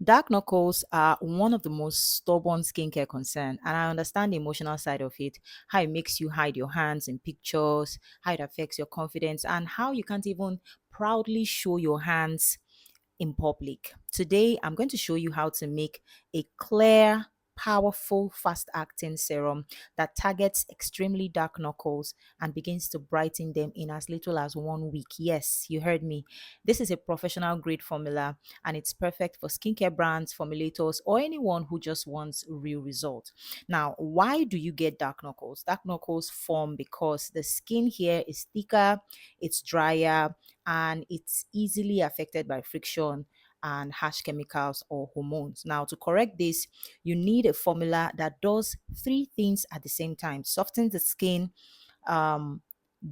Dark knuckles are one of the most stubborn skincare concerns, and I understand the emotional side of it, how it makes you hide your hands in pictures, how it affects your confidence, and how you can't even proudly show your hands in public. Today, I'm going to show you how to make a clear, powerful, fast acting serum that targets extremely dark knuckles and begins to brighten them in as little as 1 week. Yes, you heard me. This is a professional grade formula and it's perfect for skincare brands, formulators, or anyone who just wants real results. Now, why do you get dark knuckles? Dark knuckles form because the skin here is thicker, it's drier, and it's easily affected by friction and harsh chemicals or hormones. Now, to correct this, you need a formula that does three things at the same time: softens the skin, um,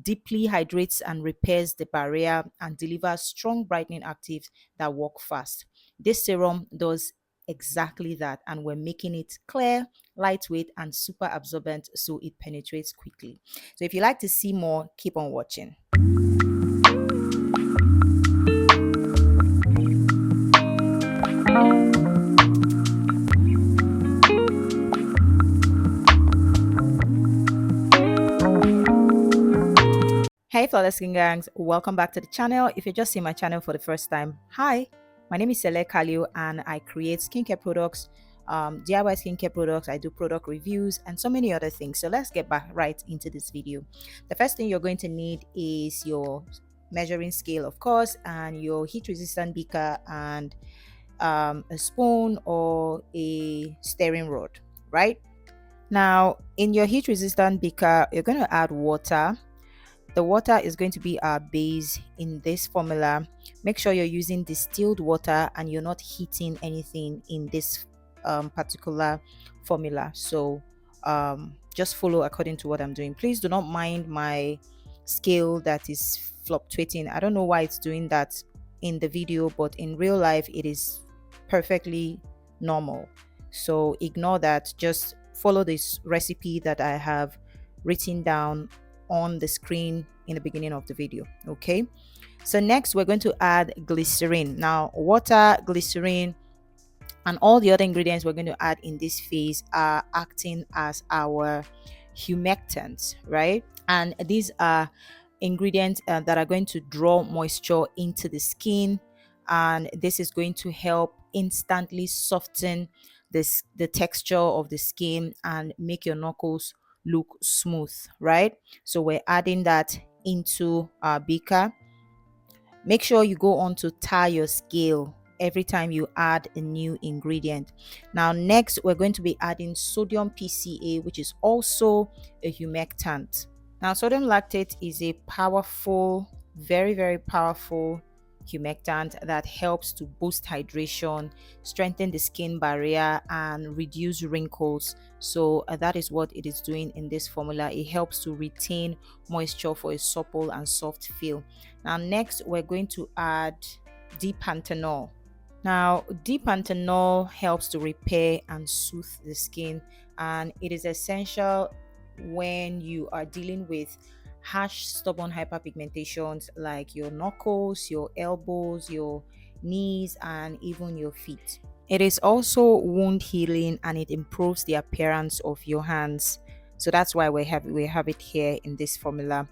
deeply hydrates and repairs the barrier, and delivers strong brightening actives that work fast. This serum does exactly that, and we're making it clear, lightweight, and super absorbent so it penetrates quickly. So, if you like to see more, keep on watching. Hey flawless skin gangs, welcome back to the channel. If you're just seeing my channel for the first time, hi, my name is Sele Kalio and I create skincare products, DIY skincare products. I do product reviews and so many other things. So let's get back right into this video. The first thing you're going to need is your measuring scale, of course, and your heat resistant beaker and a spoon or a stirring rod, right? Now in your heat resistant beaker, you're going to add water. The water is going to be our base in this formula. Make sure you're using distilled water and you're not heating anything in this particular formula. So just follow according to what I'm doing. Please do not mind my scale that is fluctuating. I don't know why it's doing that in the video, but in real life, it is perfectly normal. So ignore that. Just follow this recipe that I have written down on the screen in the beginning of the video. Okay, so next we're going to add glycerin. Now water, glycerin, and all the other ingredients we're going to add in this phase are acting as our humectants, right? And these are ingredients that are going to draw moisture into the skin, and this is going to help instantly soften the texture of the skin and make your knuckles look smooth, right? So we're adding that into our beaker. Make sure you go on to tie your scale every time you add a new ingredient. Now next we're going to be adding sodium PCA, which is also a humectant. Now sodium lactate is a powerful, very powerful humectant that helps to boost hydration, strengthen the skin barrier, and reduce wrinkles. So that is what it is doing in this formula. It helps to retain moisture for a supple and soft feel. Now next we're going to add D-panthenol. Now D-panthenol helps to repair and soothe the skin, and it is essential when you are dealing with harsh stubborn hyperpigmentations like your knuckles, your elbows, your knees, and even your feet. It is also wound healing and it improves the appearance of your hands. So that's why we have it here in this formula.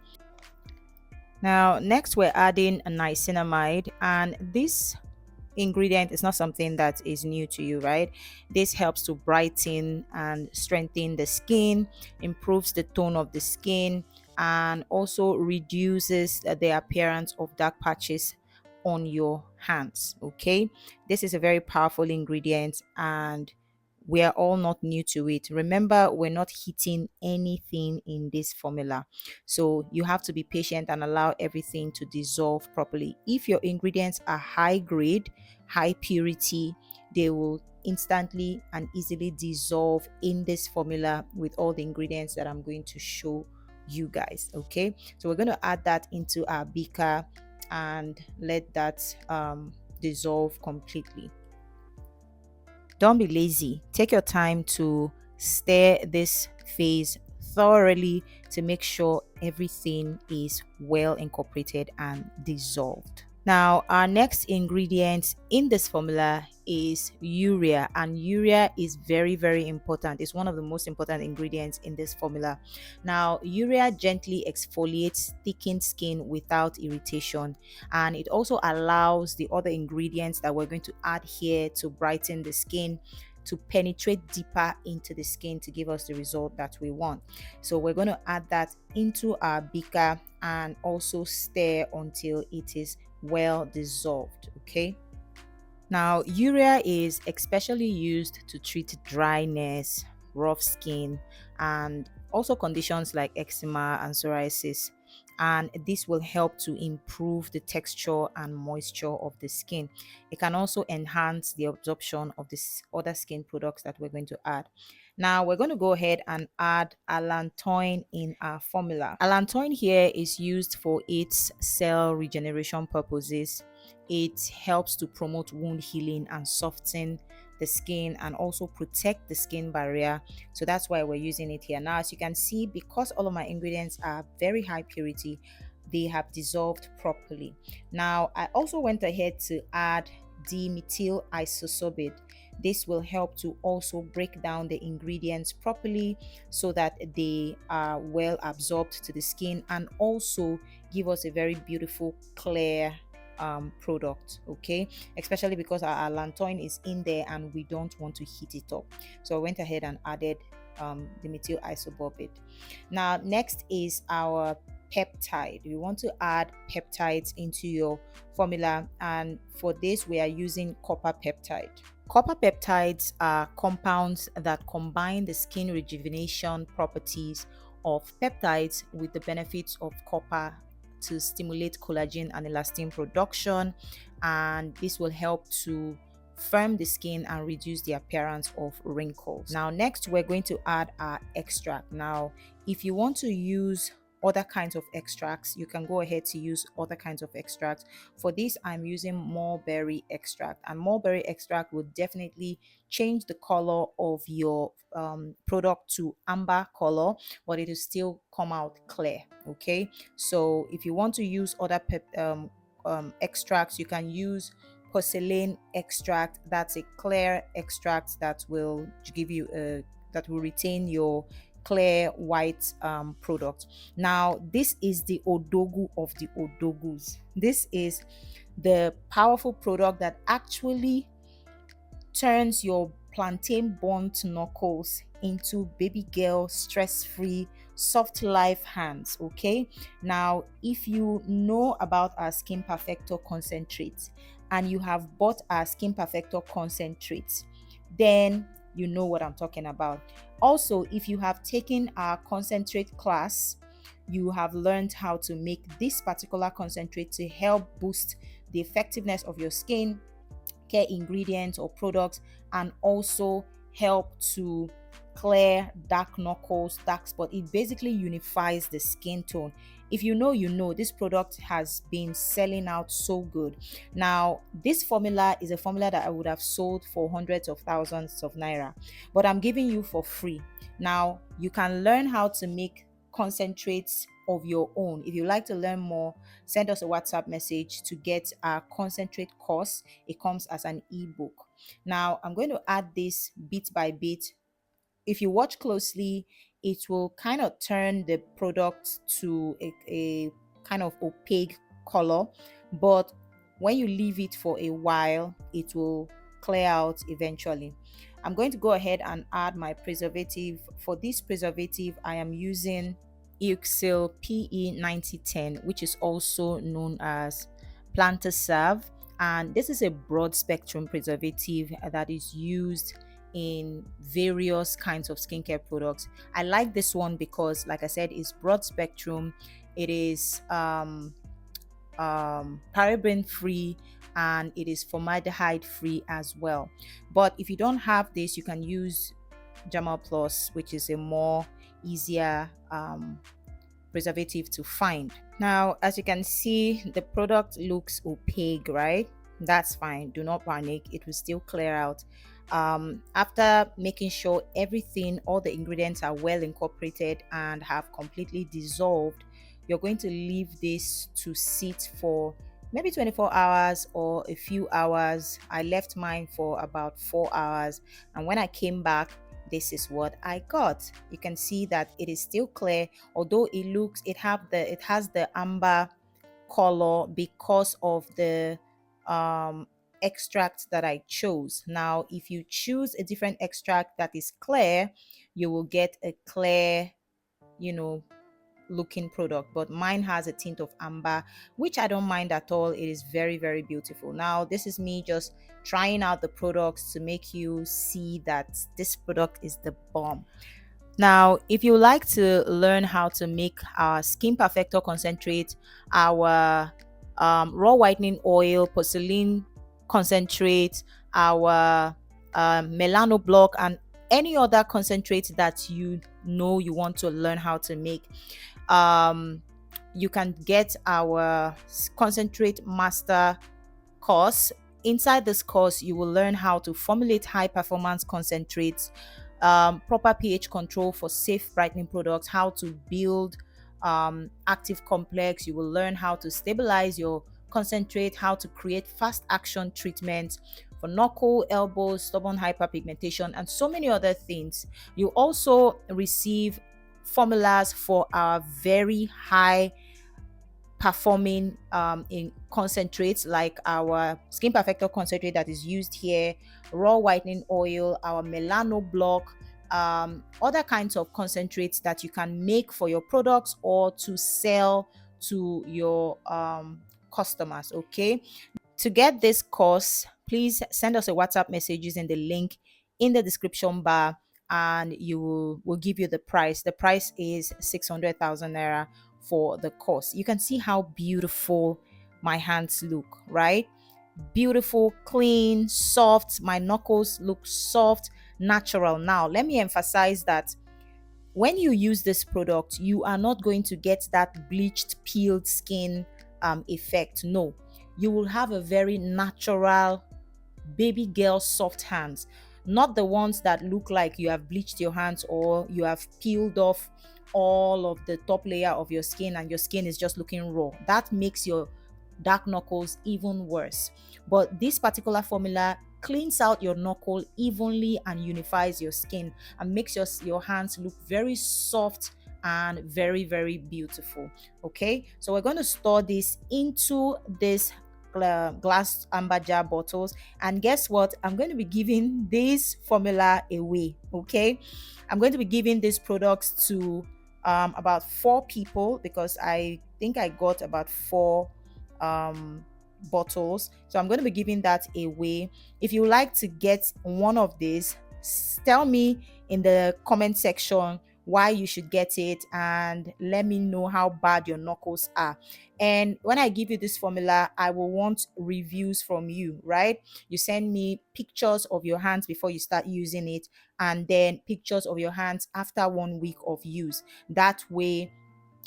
Now next we're adding a niacinamide, and this ingredient is not something that is new to you, right? This helps to brighten and strengthen the skin, improves the tone of the skin, and also reduces the appearance of dark patches on your hands. Okay, this is a very powerful ingredient and we are all not new to it. Remember, we're not heating anything in this formula, so you have to be patient and allow everything to dissolve properly. If your ingredients are high grade, high purity, they will instantly and easily dissolve in this formula with all the ingredients that I'm going to show you guys. Okay, so we're going to add that into our beaker and let that dissolve completely. Don't be lazy. Take your time to stir this phase thoroughly to make sure everything is well incorporated and dissolved. Now, our next ingredient in this formula is urea, and urea is very, very important. It's one of the most important ingredients in this formula. Now, urea gently exfoliates thickened skin without irritation, and it also allows the other ingredients that we're going to add here to brighten the skin to penetrate deeper into the skin to give us the result that we want. So we're going to add that into our beaker and also stir until it is well dissolved. Okay. Now, urea is especially used to treat dryness, rough skin, and also conditions like eczema and psoriasis. And this will help to improve the texture and moisture of the skin. It can also enhance the absorption of the other skin products that we're going to add. Now, we're going to go ahead and add allantoin in our formula. Allantoin here is used for its cell regeneration purposes. It helps to promote wound healing and soften the skin and also protect the skin barrier. So that's why we're using it here. Now, as you can see, because all of my ingredients are very high purity, they have dissolved properly. Now, I also went ahead to add dimethyl isosorbate. This will help to also break down the ingredients properly so that they are well absorbed to the skin and also give us a very beautiful clear product. Okay, especially because our allantoin is in there and we don't want to heat it up. So I went ahead and added the methyl isosorbate. Now, next is our peptide. We want to add peptides into your formula, and for this we are using copper peptide. Copper peptides are compounds that combine the skin rejuvenation properties of peptides with the benefits of copper to stimulate collagen and elastin production, and this will help to firm the skin and reduce the appearance of wrinkles. Now, next we're going to add our extract. Now, if you want to use other kinds of extracts, you can go ahead to use other kinds of extracts. For this, I'm using mulberry extract, and mulberry extract will definitely change the color of your product to amber color, but it will still come out clear. Okay, so if you want to use other extracts, you can use porcelain extract. That's a clear extract that will give you that will retain your clear white product. Now, this is the odogu of the odogus. This is the powerful product that actually turns your plantain burnt knuckles into baby girl stress-free soft life hands. Okay, now if you know about our Skin Perfector Concentrate and you have bought our Skin Perfector Concentrate, then you know what I'm talking about. Also, if you have taken our concentrate class, you have learned how to make this particular concentrate to help boost the effectiveness of your skin care ingredients or products, and also help to clear dark knuckles, dark spot. It basically unifies the skin tone. If you know, you know, this product has been selling out so good. Now, this formula is a formula that I would have sold for hundreds of thousands of naira, but I'm giving you for free. Now, you can learn how to make concentrates of your own. If you like to learn more, send us a WhatsApp message to get our concentrate course. It comes as an ebook. Now, I'm going to add this bit by bit. If you watch closely, it will kind of turn the product to a kind of opaque color, but when you leave it for a while, it will clear out eventually. I'm going to go ahead and add my preservative. For this preservative, I am using Euxil PE9010, which is also known as Plantaserve, and this is a broad spectrum preservative that is used in various kinds of skincare products. I like this one because, like I said, it's broad spectrum. It is paraben free, and it is formaldehyde free as well. But if you don't have this, you can use Jamal Plus, which is a more easier preservative to find. Now, as you can see, the product looks opaque, right? That's fine, do not panic, it will still clear out. After making sure everything, all the ingredients are well incorporated and have completely dissolved, you're going to leave this to sit for maybe 24 hours or a few hours. I left mine for about 4 hours, and when I came back, this is what I got. You can see that it is still clear, although it has the amber color because of the extract that I chose. Now, if you choose a different extract that is clear, you will get a clear, you know, looking product, but mine has a tint of amber, which I don't mind at all. It is very, very beautiful. Now, this is me just trying out the products to make you see that this product is the bomb. Now, if you like to learn how to make our Skin Perfector Concentrate, our raw whitening oil, porcelain concentrate, our melano block, and any other concentrate that you know you want to learn how to make, um, you can get our concentrate master course. Inside this course, you will learn how to formulate high performance concentrates, proper pH control for safe brightening products, how to build active complex. You will learn how to stabilize your concentrate, how to create fast action treatments for knuckle, elbows, stubborn hyperpigmentation, and so many other things. You also receive formulas for our very high performing in concentrates, like our Skin Perfector concentrate that is used here, raw whitening oil, our melano block, other kinds of concentrates that you can make for your products or to sell to your customers. Okay, to get this course, please send us a WhatsApp message using the link in the description bar, and will give you the price. The price is 600,000 naira for the course. You can see how beautiful my hands look, right? Beautiful, clean, soft. My knuckles look soft, natural. Now, let me emphasize that when you use this product, you are not going to get that bleached, peeled skin effect. No, you will have a very natural baby girl soft hands, not the ones that look like you have bleached your hands or you have peeled off all of the top layer of your skin and your skin is just looking raw. That makes your dark knuckles even worse. But this particular formula cleans out your knuckle evenly and unifies your skin and makes your hands look very soft and very, very beautiful. Okay, so we're going to store this into this glass amber jar bottles, and guess what, I'm going to be giving this formula away. Okay, I'm going to be giving these products to about 4 people, because I think I got about 4 bottles, so I'm going to be giving that away. If you like to get one of these, tell me in the comment section why you should get it, and let me know how bad your knuckles are. And when I give you this formula, I will want reviews from you, right? You send me pictures of your hands before you start using it, and then pictures of your hands after 1 week of use. That way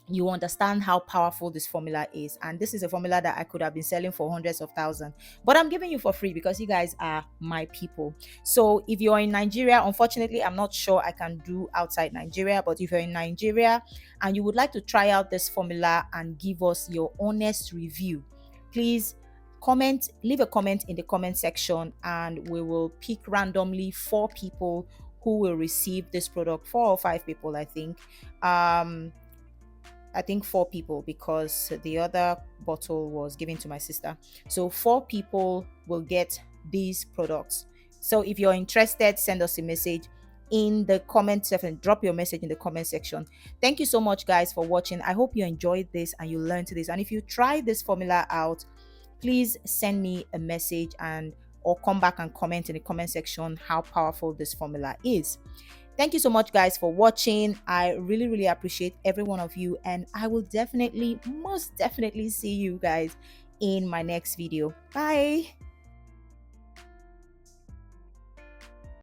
you understand how powerful this formula is. And this is a formula that I could have been selling for hundreds of thousands, but I'm giving you for free because you guys are my people. So if you're in Nigeria, unfortunately I'm not sure I can do outside Nigeria, but if you're in Nigeria and you would like to try out this formula and give us your honest review, please leave a comment in the comment section, and we will pick randomly 4 people who will receive this product. 4 or 5 people, I think 4 people, because the other bottle was given to my sister. So 4 people will get these products. So if you're interested, send us a message in the comment section. Drop your message in the comment section. Thank you so much, guys, for watching. I hope you enjoyed this and you learned this. And if you try this formula out, please send me a message or come back and comment in the comment section how powerful this formula is. Thank you so much, guys, for watching. I really, really appreciate every one of you, and I will most definitely see you guys in my next video. Bye.